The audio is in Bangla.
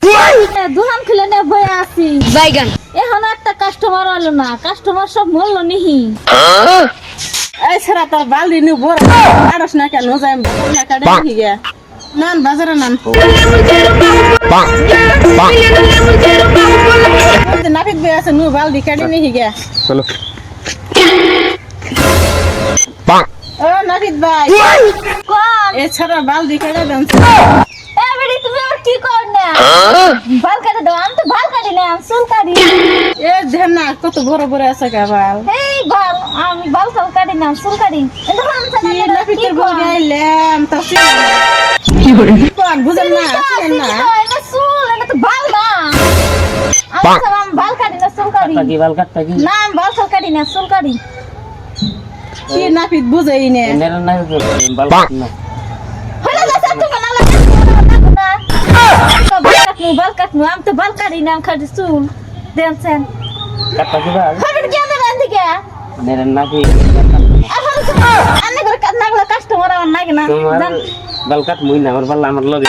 দোকান খুলে নে বই আছি বাইগান এখন একটা কাস্টমার হলো না কাস্টমার সব মরল নিহি এই ছেড়া তোর বালদি নিউ বড় আড়স না কেন যাই না কাটে কি গে নান বাজারে নান নাফিক বে আছে নু বালদি কাটে নি গে চলো ও নাফিক ভাই কোন এই ছেড়া বালদি কাটে দেন এ বেডি তুমি আর কি কর না বাল কাটে দাও আমি তো বাল কাটি না চুল কাটি এ দেন না কত বড় বড় আছে কে বাল এই বাল আমি বাল কাটি না চুল কাটি এটা আমি কি জানি নাফিকের বল গাইলাম তো কোন বুঝেন না চিনেন না এটা চুল এটা তো বাল না আমি বাল কাটি না চুল কাটি কি বাল কাটটা কি না আমি বাল কাটি না চুল কাটি কি নাফিক বুঝাই নে এর না বাল কাট না হলো গেছে তুমি না বাল কাটনু আমি তো বাল কাটি না খালি চুল দেনছেন কাটটা কি বাল খাবেন কি আনতে রান থেকে এর না কি এখন আন্নে করে কাটনা গুলো কাস্টমার আমার নাকি না তোমার বাল কাট মুই না আমার বাল আমার লগে